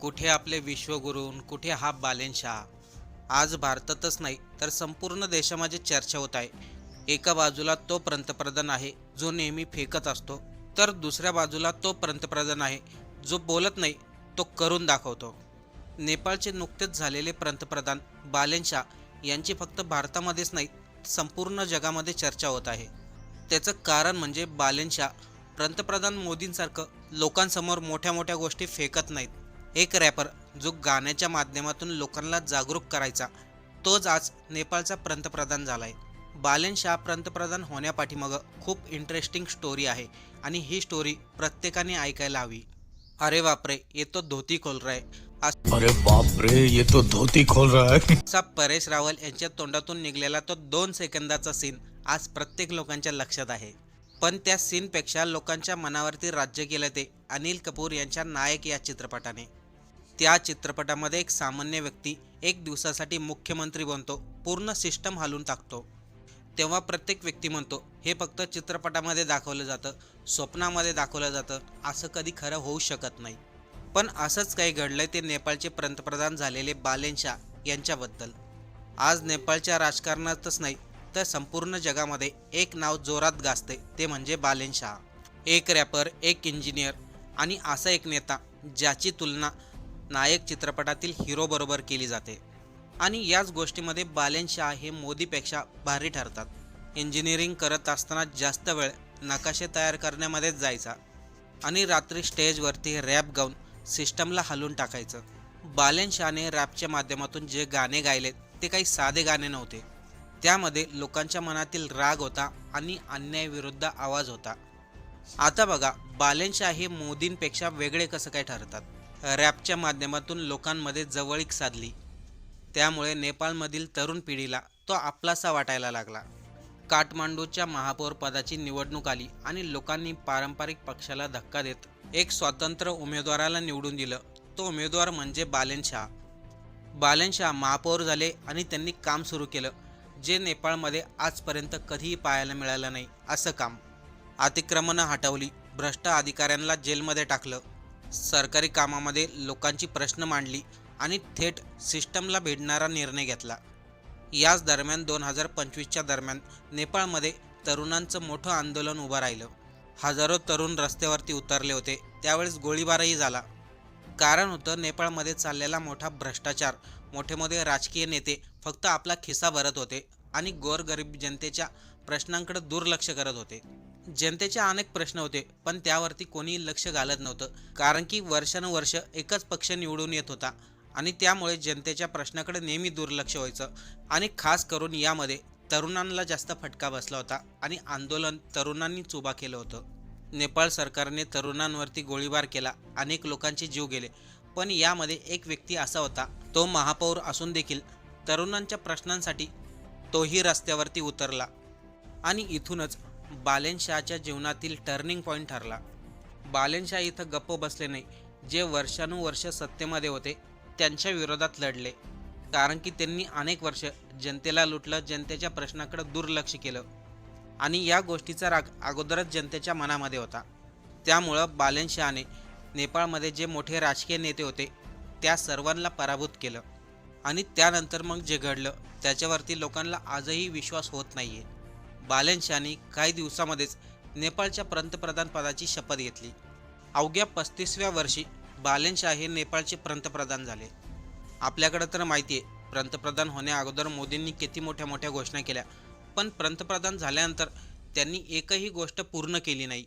कुठे आपले विश्वगुरू कुठे हा बालेनशाह. आज भारतातच नाही तर संपूर्ण देशामध्ये चर्चा होत आहे. एका बाजूला तो पंतप्रधान आहे जो नेहमी फेकत असतो, तर दुसऱ्या बाजूला तो पंतप्रधान आहे जो बोलत नाही, तो करून दाखवतो. नेपाळचे नुकतेच झालेले पंतप्रधान बालेनशाह यांची फक्त भारतामध्येच नाही, संपूर्ण जगामध्ये चर्चा होत आहे. त्याचं कारण म्हणजे बालेनशाह पंतप्रधान मोदींसारखं लोकांसमोर मोठ्या मोठ्या गोष्टी फेकत नाहीत. एक रॅपर जो गाण्याच्या माध्यमातून लोकांना जागरूक करायचा, तोच आज नेपाळचा पंतप्रधान झालाय. बालेनशाह पंतप्रधान होण्यापाठीमागं खूप इंटरेस्टिंग स्टोरी आहे आणि ही स्टोरी प्रत्येकाने ऐकायला हवी. अरे बापरे, ये तो धोती खोल रहा है, अरे बाप रे, ये तो धोती खोल रहा है. असा परेश रावल यांच्या तोंडातून निघलेला तो 2 सेकंदाचा सीन आज प्रत्येक लोकांच्या लक्षात आहे. पण त्या सीनपेक्षा लोकांच्या मनावरती राज्य केलं ते अनिल कपूर यांच्या नायक या चित्रपटाने. त्या चित्रपटामध्ये एक सामान्य व्यक्ती एक दिवसासाठी मुख्यमंत्री बनतो, पूर्ण सिस्टम हालून टाकतो. तेव्हा प्रत्येक व्यक्ती म्हणतो हे फक्त चित्रपटामध्ये दाखवलं जातं, स्वप्नामध्ये दाखवलं जातं, असं कधी खरं होऊ शकत नाही. पण असंच काही घडलंय ते नेपाळचे पंतप्रधान झालेले बालेनशाह यांच्याबद्दल. आज नेपाळच्या राजकारणातच नाही तर संपूर्ण जगामध्ये एक नाव जोरात गाजते, ते म्हणजे बालेनशाह. एक रॅपर, एक इंजिनियर आणि असा एक नेता ज्याची तुलना नायक चित्रपटातील हिरो बरोबर केली जाते. आणि याच गोष्टीमध्ये बालेनशाह हे मोदीपेक्षा भारी ठरतात. इंजिनिअरिंग करत असताना जास्त वेळ नकाशे तयार करण्यामध्येच जायचा आणि रात्री स्टेजवरती रॅप गाऊन सिस्टमला हलवून टाकायचं. बालेनशाहने रॅपच्या माध्यमातून जे गाणे गायलेत ते काही साधे गाणे नव्हते. त्यामध्ये लोकांच्या मनातील राग होता आणि अन्यायाविरुद्ध आवाज होता. आता बघा, बालेनशाह हे मोदींपेक्षा वेगळे कसं काय ठरतात. रॅपच्या माध्यमातून लोकांमध्ये जवळीक साधली, त्यामुळे नेपाळमधील तरुण पिढीला तो आपलासा वाटायला लागला. काठमांडूच्या महापौर पदाची निवडणूक आली आणि लोकांनी पारंपरिक पक्षाला धक्का देत एक स्वतंत्र उमेदवाराला निवडून दिलं. तो उमेदवार म्हणजे बालेनशाह. बालेनशाह महापौर झाले आणि त्यांनी काम सुरू केलं जे नेपाळमध्ये आजपर्यंत कधीही पाहायला मिळालं नाही असं काम. अतिक्रमणं हटवली, भ्रष्ट अधिकाऱ्यांना जेलमध्ये टाकलं, सरकारी कामामध्ये लोकांची प्रश्न मांडली आणि थेट सिस्टमला भिडणारा निर्णय घेतला. याच दरम्यान 2025च्या दरम्यान नेपाळमध्ये तरुणांचं मोठं आंदोलन उभं राहिलं. हजारो तरुण रस्त्यावरती उतरले होते. त्यावेळेस गोळीबारही झाला. कारण होतं नेपाळमध्ये चाललेला मोठा भ्रष्टाचार. मोठे मोठे राजकीय नेते फक्त आपला खिसा भरत होते आणि गोरगरीब जनतेच्या प्रश्नांकडे दुर्लक्ष करत होते. जनतेचे अनेक प्रश्न होते पण त्यावरती कोणी लक्ष घालत नव्हतं, कारण की वर्षानुवर्ष एकच पक्ष निवडून येत होता आणि त्यामुळे जनतेच्या प्रश्नाकडे नेहमी दुर्लक्ष व्हायचं. आणि खास करून यामध्ये तरुणांना जास्त फटका बसला होता आणि आंदोलन तरुणांनीच उभा केलं होतं. नेपाळ सरकारने तरुणांवरती गोळीबार केला, अनेक लोकांचे जीव गेले. पण यामध्ये एक व्यक्ती असा होता, तो महापौर असून देखील तरुणांच्या प्रश्नांसाठी तोही रस्त्यावरती उतरला आणि इथूनच बालेनशाहच्या जीवनातील टर्निंग पॉईंट ठरला. बालेनशाह इथं गप्प बसले नाही. जे वर्षानुवर्ष सत्तेमध्ये होते त्यांच्या विरोधात लढले, कारण की त्यांनी अनेक वर्ष जनतेला लुटलं, जनतेच्या प्रश्नाकडे दुर्लक्ष केलं आणि या गोष्टीचा राग अगोदरच जनतेच्या मनामध्ये होता. त्यामुळं बालेनशाहने नेपाळमध्ये जे मोठे राजकीय नेते होते त्या सर्वांना पराभूत केलं आणि त्यानंतर मग जे घडलं त्याच्यावरती लोकांना आजही विश्वास होत नाहीये. बालेनशाहने काही दिवसामध्येच नेपाळच्या पंतप्रधान पदाची शपथ घेतली. अवघ्या 35व्या वर्षी बालेनशाह हे नेपाळचे पंतप्रधान झाले. आपल्याकडे तर माहिती आहे, पंतप्रधान होण्या अगोदर मोदींनी किती मोठ्या मोठ्या घोषणा केल्या, पण पंतप्रधान झाल्यानंतर त्यांनी एकही गोष्ट पूर्ण केली नाही.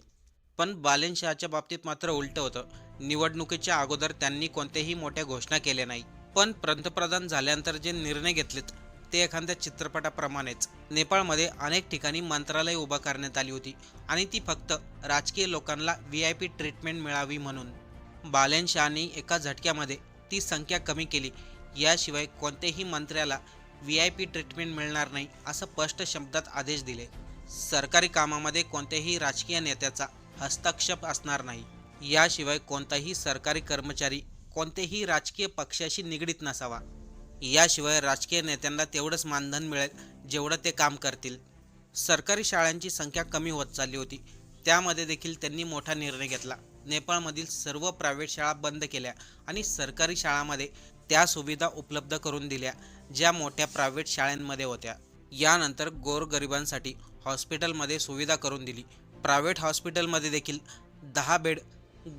पण बालेनशाहच्या बाबतीत मात्र उलटं होतं. निवडणुकीच्या अगोदर त्यांनी कोणत्याही मोठ्या घोषणा केल्या नाही, पण पंतप्रधान झाल्यानंतर जे निर्णय घेतलेत ते एखाद्या चित्रपटाप्रमाणेच. नेपाळमध्ये अनेक ठिकाणी मंत्रालय उभा करण्यात आली होती आणि ती फक्त राजकीय लोकांना VIP ट्रीटमेंट मिळावी म्हणून. बालेनशाहने एका झटक्यामध्ये ती संख्या कमी केली. याशिवाय कोणत्याही मंत्र्याला VIP ट्रीटमेंट मिळणार नाही असं स्पष्ट शब्दात आदेश दिले. सरकारी कामामध्ये कोणत्याही राजकीय नेत्याचा हस्तक्षेप असणार नाही. याशिवाय कोणताही सरकारी कर्मचारी कोणत्याही राजकीय पक्षाशी निगडीत नसावा. याशिवाय राजकीय नेत्यांना तेवढंच मानधन मिळेल जेवढं ते काम करतील. सरकारी शाळांची संख्या कमी होत चालली होती, त्यामध्ये देखील त्यांनी मोठा निर्णय घेतला. नेपाळमधील सर्व प्रायव्हेट शाळा बंद केल्या आणि सरकारी शाळांमध्ये त्या सुविधा उपलब्ध करून दिल्या ज्या मोठ्या प्रायव्हेट शाळांमध्ये होत्या. यानंतर गोरगरिबांसाठी हॉस्पिटलमध्ये सुविधा करून दिली. प्रायव्हेट हॉस्पिटलमध्ये देखील 10 बेड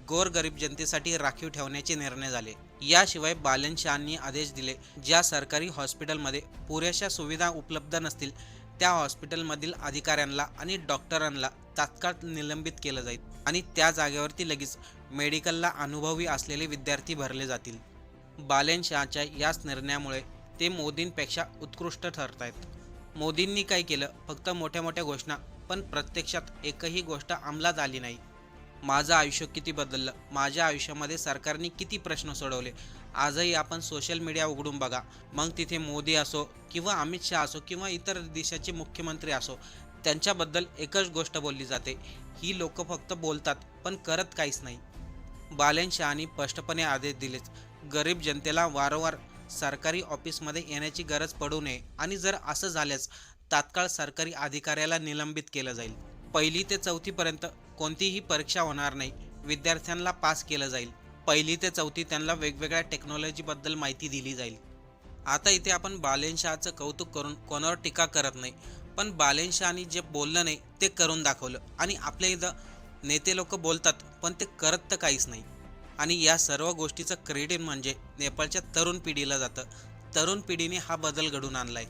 गोरगरीब जनतेसाठी राखीव ठेवण्याचे निर्णय झाले. याशिवाय बालनशहांनी आदेश दिले, ज्या सरकारी हॉस्पिटलमध्ये पुरेशा सुविधा उपलब्ध नसतील त्या हॉस्पिटलमधील अधिकाऱ्यांना आणि डॉक्टरांना तात्काळ निलंबित केलं जाईल आणि त्या जागेवरती लगेच मेडिकलला अनुभवी असलेले विद्यार्थी भरले जातील. बालनशहाच्या याच निर्णयामुळे ते मोदींपेक्षा उत्कृष्ट ठरत आहेत. मोदींनी काय केलं? फक्त मोठ्या मोठ्या घोषणा, पण प्रत्यक्षात एकही गोष्ट अंमलात आली नाही. माझं आयुष्य किती बदललं, माझ्या आयुष्यामध्ये सरकारने किती प्रश्न सोडवले. आजही आपण सोशल मीडिया उघडून बघा, मग तिथे मोदी असो किंवा अमित शहा असो किंवा इतर देशाचे मुख्यमंत्री असो, त्यांच्याबद्दल एकच गोष्ट बोलली जाते, ही लोक फक्त बोलतात पण करत काहीच नाही. बालनशहांनी स्पष्टपणे आदेश दिलेच, गरीब जनतेला वारंवार सरकारी ऑफिसमध्ये येण्याची गरज पडू नये आणि जर असं झाल्यास तात्काळ सरकारी अधिकाऱ्याला निलंबित केलं जाईल. 1ली ते 4थी पर्यंत कोणतीही परीक्षा होणार नाही, विद्यार्थ्यांना पास केलं जाईल. 1ली ते 4थी त्यांना वेगवेगळ्या टेक्नॉलॉजीबद्दल माहिती दिली जाईल. आता इथे आपण बालनशहाचं कौतुक करून कोणावर टीका करत नाही, पण बालनशहांनी जे बोललं नाही ते करून दाखवलं आणि आपल्या इथं नेते लोक बोलतात पण ते करत तर काहीच नाही. आणि या सर्व गोष्टीचं क्रेडिट म्हणजे नेपाळच्या तरुण पिढीला जातं. तरुण पिढीने हा बदल घडवून आणलाय.